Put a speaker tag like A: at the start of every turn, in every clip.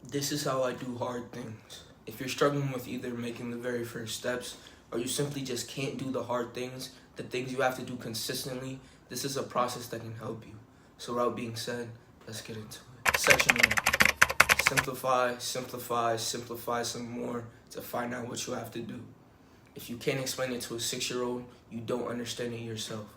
A: This is how I do hard things. If you're struggling with either making the very first steps or you simply just can't do the hard things, the things you have to do consistently, this is a process that can help you. So without being said, let's get into it. Section 1. Simplify, simplify, simplify some more to find out what you have to do. If you can't explain it to a 6-year-old, you don't understand it yourself.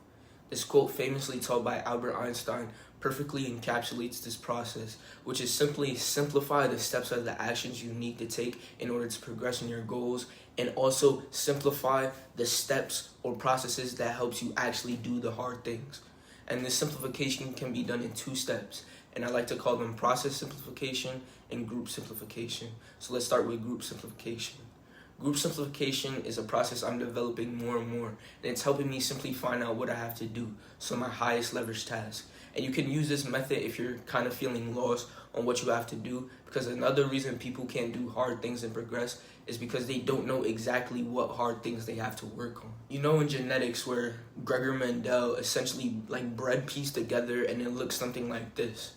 A: This quote, famously taught by Albert Einstein, perfectly encapsulates this process, which is simply simplify the steps of the actions you need to take in order to progress in your goals, and also simplify the steps or processes that helps you actually do the hard things. And this simplification can be done in 2 steps, and I like to call them process simplification and group simplification. So let's start with group simplification. Group simplification is a process I'm developing more and more, and it's helping me simply find out what I have to do, so my highest leverage task. And you can use this method if you're kind of feeling lost on what you have to do, because another reason people can't do hard things and progress is because they don't know exactly what hard things they have to work on. You know, in genetics, where Gregor Mendel essentially bred peas together and it looks something like this.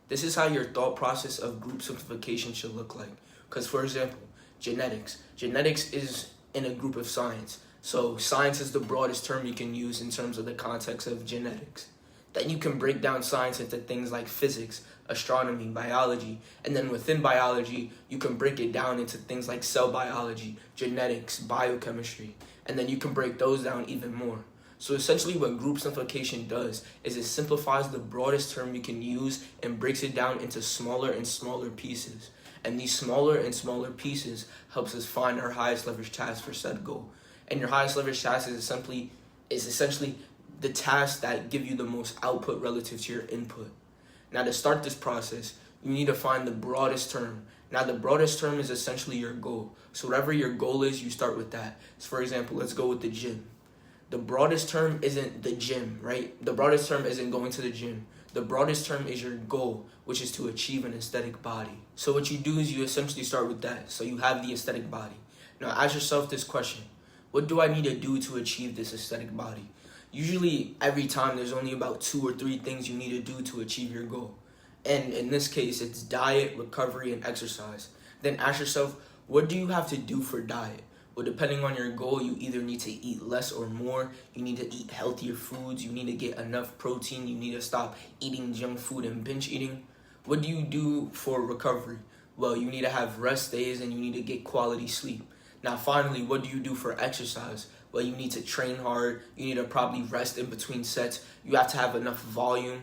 A: This is how your thought process of group simplification should look like. Because, for example, genetics. Genetics is in a group of science. So science is the broadest term you can use in terms of the context of genetics. Then you can break down science into things like physics, astronomy, biology, and then within biology, you can break it down into things like cell biology, genetics, biochemistry, and then you can break those down even more. So essentially what group simplification does is it simplifies the broadest term you can use and breaks it down into smaller and smaller pieces. And these smaller and smaller pieces helps us find our highest leverage task for said goal. And your highest leverage task is essentially the tasks that give you the most output relative to your input. Now, to start this process, you need to find the broadest term. Now, the broadest term is essentially your goal. So whatever your goal is, you start with that. So for example, let's go with the gym. The broadest term isn't the gym, right? The broadest term isn't going to the gym. The broadest term is your goal, which is to achieve an aesthetic body. So what you do is you essentially start with that. So you have the aesthetic body. Now ask yourself this question: what do I need to do to achieve this aesthetic body? Usually every time there's only about 2 or 3 things you need to do to achieve your goal. And in this case, it's diet, recovery, and exercise. Then ask yourself, what do you have to do for diet? Well, depending on your goal, you either need to eat less or more. You need to eat healthier foods. You need to get enough protein. You need to stop eating junk food and binge eating. What do you do for recovery? Well, you need to have rest days and you need to get quality sleep. Now, finally, what do you do for exercise? Well, you need to train hard. You need to probably rest in between sets. You have to have enough volume.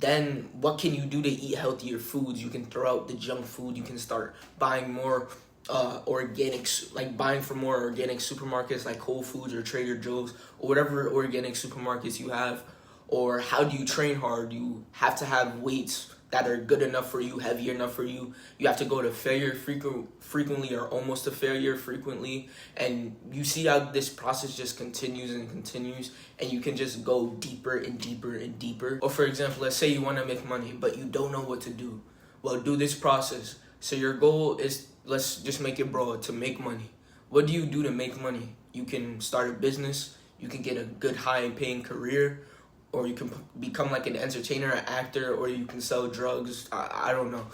A: Then what can you do to eat healthier foods? You can throw out the junk food. You can start buying more organics, like buying from more organic supermarkets like Whole Foods or Trader Joe's or whatever organic supermarkets you have. Or how do you train hard? You have to have weights that are good enough for you, heavy enough for you. You have to go to failure frequently or almost to failure frequently. And you see how this process just continues and continues, and you can just go deeper and deeper and deeper. Or for example, let's say you want to make money, but you don't know what to do. Well, do this process. So your goal is, let's just make it broad, to make money. What do you do to make money? You can start a business, you can get a good high paying career, or you can become like an entertainer, an actor, or you can sell drugs. I don't know.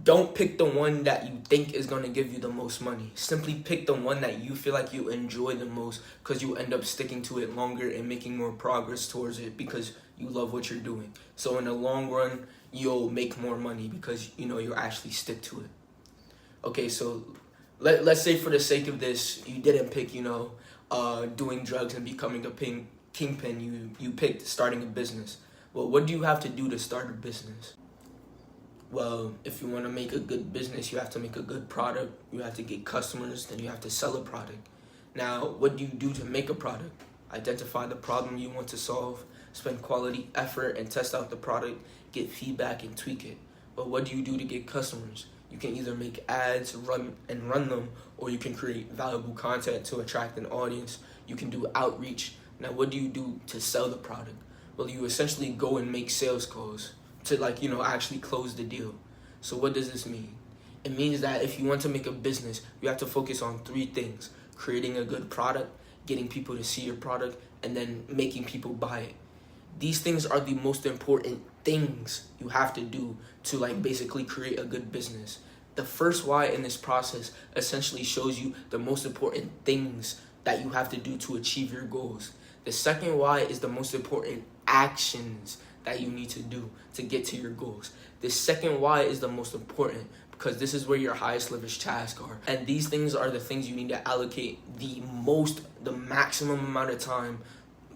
A: Don't pick the one that you think is going to give you the most money. Simply pick the one that you feel like you enjoy the most, because you end up sticking to it longer and making more progress towards it because you love what you're doing. So in the long run, you'll make more money because you'll actually stick to it. Okay, so let's say for the sake of this, you didn't pick doing drugs and becoming a kingpin. You picked starting a business. Well, what do you have to do to start a business? Well, if you want to make a good business, you have to make a good product. You have to get customers, then you have to sell a product. Now, what do you do to make a product? Identify the problem you want to solve, spend quality effort and test out the product, get feedback and tweak it. But what do you do to get customers? You can either make ads, run them, or you can create valuable content to attract an audience. You can do outreach. Now, what do you do to sell the product? Well, you essentially go and make sales calls to actually close the deal. So what does this mean? It means that if you want to make a business, you have to focus on 3 things: creating a good product, getting people to see your product, and then making people buy it. These things are the most important things you have to do to basically create a good business. The first why in this process essentially shows you the most important things that you have to do to achieve your goals. The second why is the most important actions that you need to do to get to your goals. The second why is the most important because this is where your highest leverage tasks are. And these things are the things you need to allocate the maximum amount of time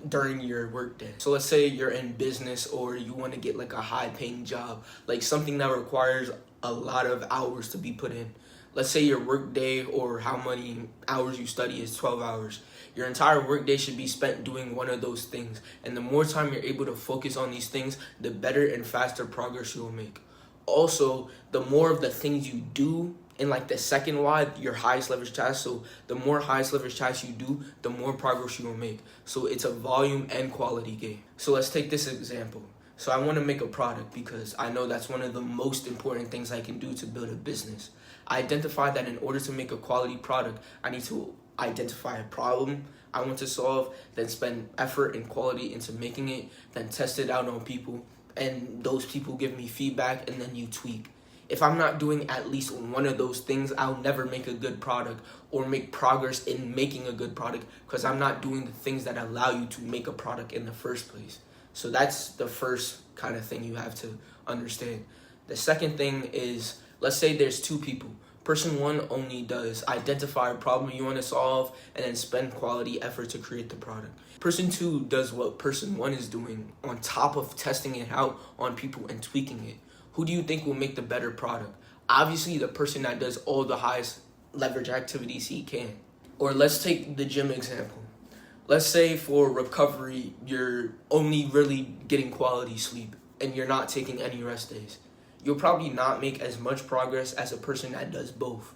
A: during your workday. So let's say you're in business or you want to get like a high paying job, like something that requires a lot of hours to be put in. Let's say your workday or how many hours you study is 12 hours. Your entire workday should be spent doing one of those things. And the more time you're able to focus on these things, the better and faster progress you'll make. Also, the more of the things you do in like the second why, your highest leverage task. So the more highest leverage tasks you do, the more progress you will make. So it's a volume and quality game. So let's take this example. So I want to make a product because I know that's one of the most important things I can do to build a business. I identified that in order to make a quality product, I need to identify a problem I want to solve, then spend effort and quality into making it, then test it out on people, and those people give me feedback, and then you tweak. If I'm not doing at least one of those things, I'll never make a good product or make progress in making a good product because I'm not doing the things that allow you to make a product in the first place. So that's the first kind of thing you have to understand. The second thing is, let's say there's two people. Person one only does identify a problem you want to solve and then spend quality effort to create the product. Person two does what person one is doing on top of testing it out on people and tweaking it. Who do you think will make the better product? Obviously, the person that does all the highest leverage activities he can. Or let's take the gym example. Let's say for recovery, you're only really getting quality sleep and you're not taking any rest days. You'll probably not make as much progress as a person that does both.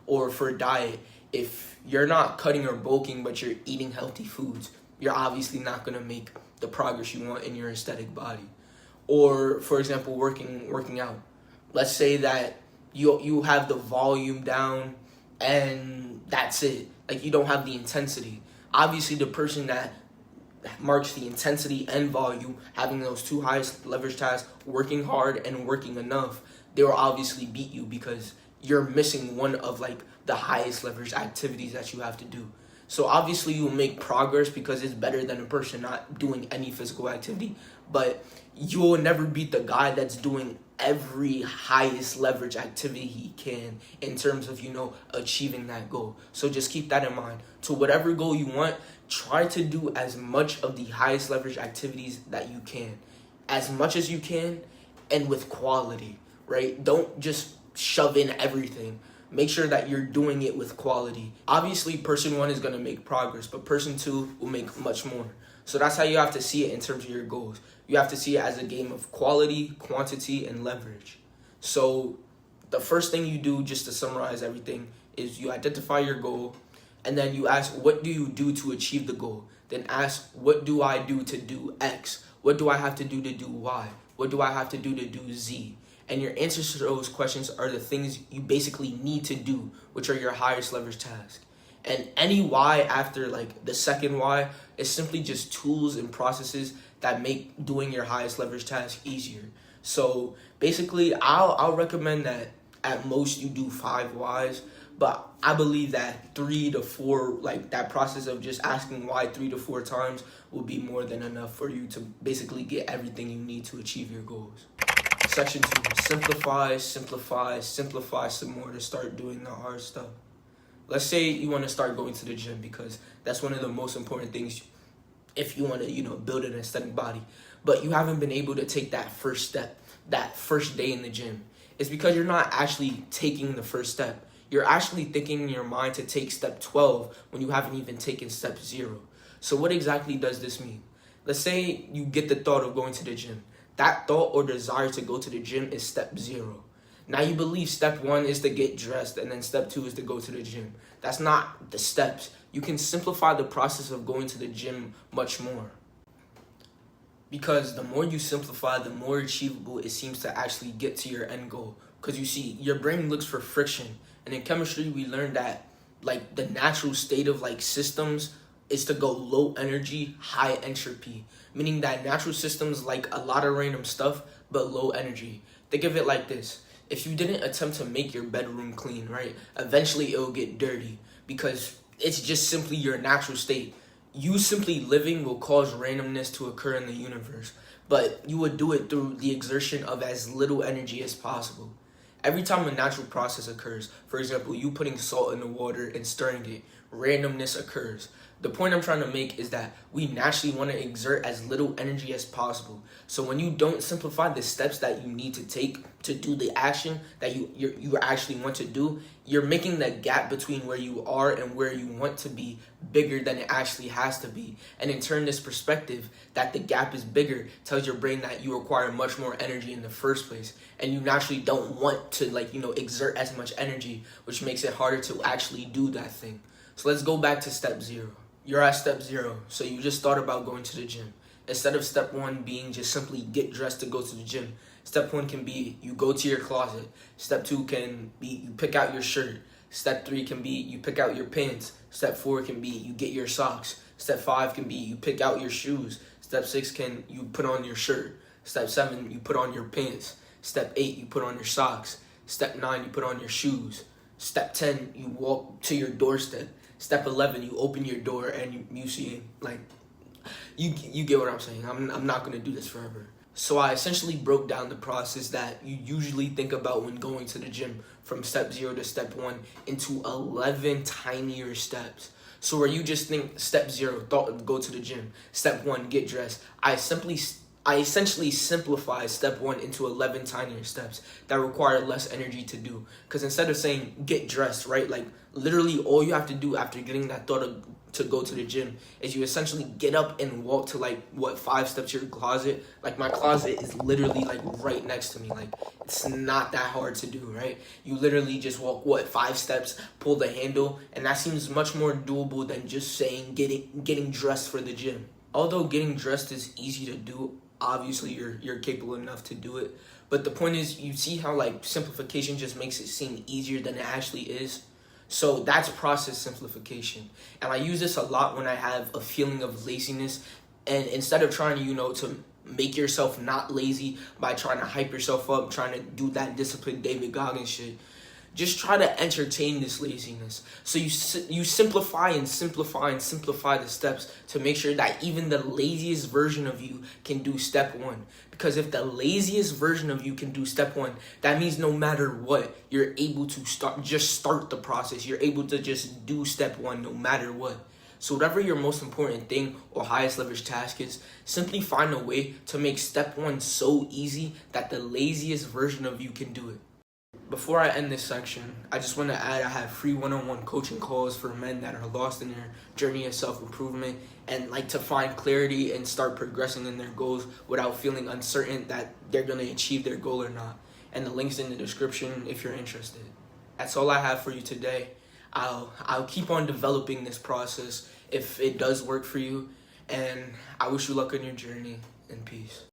A: Or for diet, if you're not cutting or bulking but you're eating healthy foods, you're obviously not going to make the progress you want in your aesthetic body. Or for example, working out. Let's say that you have the volume down and that's it. Like you don't have the intensity. Obviously, the person that marks the intensity and volume, having those two highest leverage tasks, working hard and working enough, they will obviously beat you because you're missing one of like the highest leverage activities that you have to do. So obviously you'll make progress because it's better than a person not doing any physical activity, but you will never beat the guy that's doing every highest leverage activity he can in terms of, achieving that goal. So just keep that in mind. To whatever goal you want, try to do as much of the highest leverage activities that you can, as much as you can, and with quality, right? Don't just shove in everything. Make sure that you're doing it with quality. Obviously, person one is going to make progress, but person two will make much more. So that's how you have to see it in terms of your goals. You have to see it as a game of quality, quantity, and leverage. So the first thing you do, just to summarize everything, is you identify your goal, and then you ask, what do you do to achieve the goal? Then ask, what do I do to do X? What do I have to do Y? What do I have to do Z? And your answers to those questions are the things you basically need to do, which are your highest leverage tasks. And any why after like the second why is simply just tools and processes that make doing your highest leverage task easier. So basically, I'll recommend that at most you do 5 whys, but I believe that 3 to 4, like that process of just asking why 3 to 4 times will be more than enough for you to basically get everything you need to achieve your goals. Section 2, simplify some more to start doing the hard stuff. Let's say you want to start going to the gym because that's one of the most important things if you want to, build an aesthetic body. But you haven't been able to take that first step, that first day in the gym. It's because you're not actually taking the first step. You're actually thinking in your mind to take step 12 when you haven't even taken step 0. So what exactly does this mean? Let's say you get the thought of going to the gym. That thought or desire to go to the gym is step 0. Now you believe step 1 is to get dressed and then step 2 is to go to the gym. That's not the steps. You can simplify the process of going to the gym much more. Because the more you simplify, the more achievable it seems to actually get to your end goal. Because you see, your brain looks for friction. And in chemistry, we learned that like the natural state of like systems is to go low energy, high entropy. Meaning that natural systems like a lot of random stuff, but low energy. Think of it like this. If you didn't attempt to make your bedroom clean, right, eventually it'll get dirty because it's just simply your natural state. You simply living will cause randomness to occur in the universe, but you would do it through the exertion of as little energy as possible. Every time a natural process occurs, for example, you putting salt in the water and stirring it, randomness occurs. The point I'm trying to make is that we naturally want to exert as little energy as possible. So when you don't simplify the steps that you need to take to do the action that you actually want to do, you're making the gap between where you are and where you want to be bigger than it actually has to be. And in turn, this perspective that the gap is bigger tells your brain that you require much more energy in the first place. And you naturally don't want to exert as much energy, which makes it harder to actually do that thing. So let's go back to step 0. You're at step 0, so you just thought about going to the gym. Instead of step 1 being just simply get dressed to go to the gym, step 1 can be you go to your closet. Step 2 can be you pick out your shirt. Step 3 can be you pick out your pants. Step 4 can be you get your socks. Step 5 can be you pick out your shoes. Step 6 can you put on your shirt. Step 7, you put on your pants. Step 8, you put on your socks. Step 9, you put on your shoes. Step 10, you walk to your doorstep. Step 11, you open your door and you see, you get what I'm saying. I'm not going to do this forever. So I essentially broke down the process that you usually think about when going to the gym from step 0 to step 1 into 11 tinier steps. So where you just think step 0, go to the gym. Step 1, get dressed. I essentially simplify step 1 into 11 tinier steps that require less energy to do. Because instead of saying get dressed, right, literally all you have to do after getting that thought to go to the gym is you essentially get up and walk to 5 steps to your closet. My closet is literally right next to me. It's not that hard to do, right? You literally just walk 5 steps, pull the handle, and that seems much more doable than just saying getting dressed for the gym. Although getting dressed is easy to do, obviously you're capable enough to do it, but the point is, you see how simplification just makes it seem easier than it actually is. So that's process simplification, and I use this a lot when I have a feeling of laziness, and instead of trying to make yourself not lazy by trying to hype yourself up, trying to do that disciplined David Goggins shit, just try to entertain this laziness. So you simplify and simplify and simplify the steps to make sure that even the laziest version of you can do step 1. Because if the laziest version of you can do step 1, that means no matter what, you're able to start the process. You're able to just do step 1 no matter what. So whatever your most important thing or highest leverage task is, simply find a way to make step 1 so easy that the laziest version of you can do it. Before I end this section, I just want to add I have free one-on-one coaching calls for men that are lost in their journey of self-improvement and to find clarity and start progressing in their goals without feeling uncertain that they're going to achieve their goal or not. And the link's in the description if you're interested. That's all I have for you today. I'll keep on developing this process if it does work for you, and I wish you luck on your journey, and peace.